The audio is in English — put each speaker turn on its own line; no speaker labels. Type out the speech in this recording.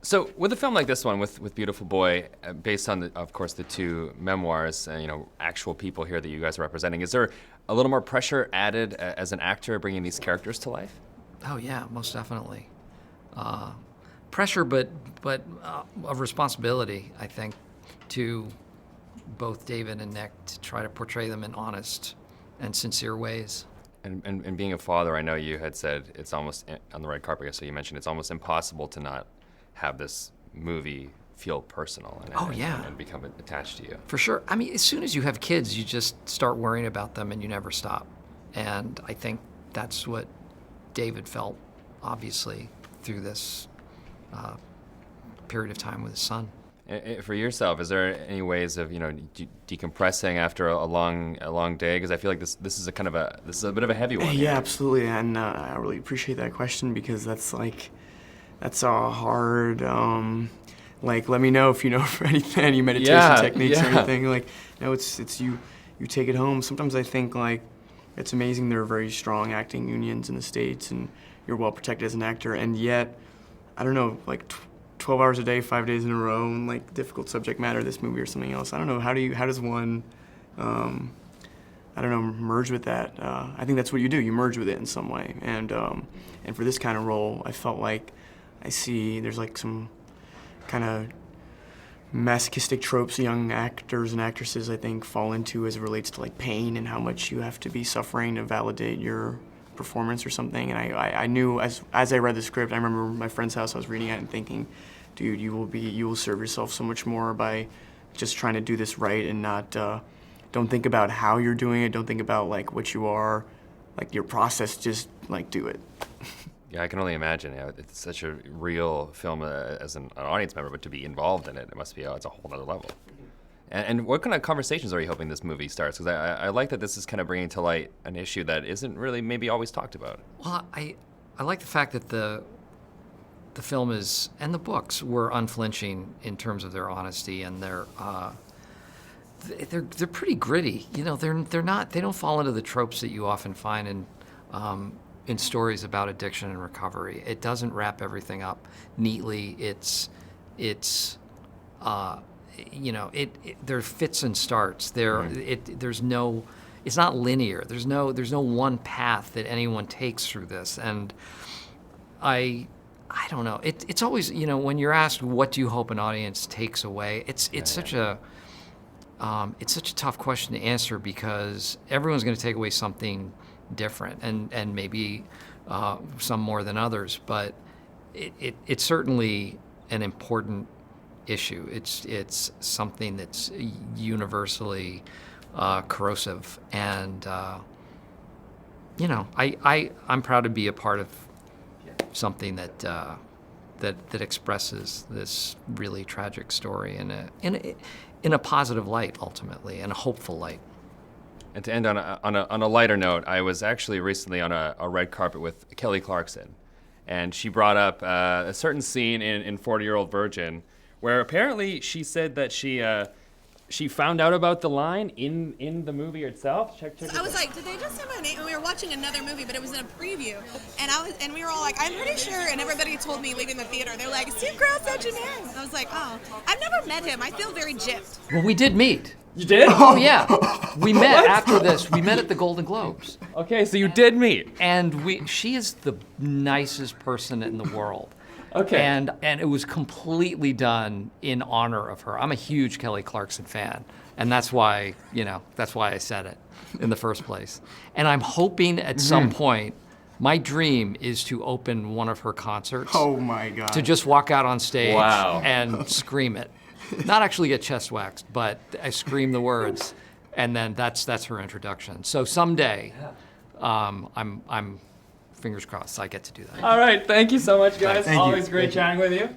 So with a film like this one, with Beautiful Boy, based on, of course, the two memoirs, actual people here that you guys are representing, is there a little more pressure added as an actor bringing these characters to life?
Oh yeah, most definitely. Pressure, but of responsibility, I think, to both David and Nick to try to portray them in honest and sincere ways.
And being a father, I know you had said it's almost, on the red carpet, so you mentioned it's almost impossible to not have this movie feel personal and become attached to you.
For sure. I mean, as soon as you have kids, you just start worrying about them and you never stop. And I think that's what David felt, obviously, through this period of time with his son.
For yourself, is there any ways of decompressing after a long day? Because I feel like this is a bit of a heavy one.
Yeah, absolutely, and I really appreciate that question because that's a hard. Let me know if you know for any meditation techniques or anything. It's you take it home. Sometimes I think it's amazing there are very strong acting unions in the States, and you're well protected as an actor, and yet I don't know 12 hours a day, 5 days in a row, and difficult subject matter, this movie or something else. I don't know, how does one, merge with that? I think that's what you do, you merge with it in some way. And for this kind of role, I felt like there's some kind of masochistic tropes young actors and actresses, I think, fall into as it relates to pain and how much you have to be suffering to validate your performance or something. And I knew as I read the script, I remember my friend's house, I was reading it and thinking, dude, you will serve yourself so much more by just trying to do this right and not, don't think about how you're doing it, don't think about what you are, your process, just do it.
Yeah, I can only imagine. It's such a real film as an audience member, but to be involved in it, it must be, it's a whole other level. And what kind of conversations are you hoping this movie starts? Because I like that this is kind of bringing to light an issue that isn't really maybe always talked about.
Well, I like the fact that the film is, and the books were unflinching in terms of their honesty, and they're pretty gritty. They don't fall into the tropes that you often find in stories about addiction and recovery. It doesn't wrap everything up neatly. There are fits and starts. It's not linear. There's no one path that anyone takes through this. And I don't know. It's always, when you're asked what do you hope an audience takes away, it's such a tough question to answer because everyone's going to take away something different and maybe some more than others. But it's certainly an important issue. It's something that's universally corrosive, and I'm proud to be a part of something that expresses this really tragic story in a positive light, ultimately, and a hopeful light.
And to end on a lighter note, I was actually recently on a red carpet with Kelly Clarkson, and she brought up a certain scene in 40-Year-Old Virgin where apparently she said that she found out about the line in the movie itself. Check
I was like, did they just say my name? And we were watching another movie, but it was in a preview. And we were all like, I'm pretty sure. And everybody told me leaving the theater, they were like, Steve Carell said your name. I was like, oh, I've never met him. I feel very gypped.
Well, we did meet.
You did?
Oh, yeah. We met after this. We met at the Golden Globes.
Okay, so you did meet.
And she is the nicest person in the world.
Okay.
And it was completely done in honor of her. I'm a huge Kelly Clarkson fan, and that's why I said it in the first place. And I'm hoping at some point, my dream is to open one of her concerts.
Oh my God.
To just walk out on stage
Wow.
and scream it. Not actually get chest waxed, but I scream the words, and then that's her introduction. So someday, I'm fingers crossed I get to do that.
All right, thank you so much, guys.
Thank you.
Always great chatting with you.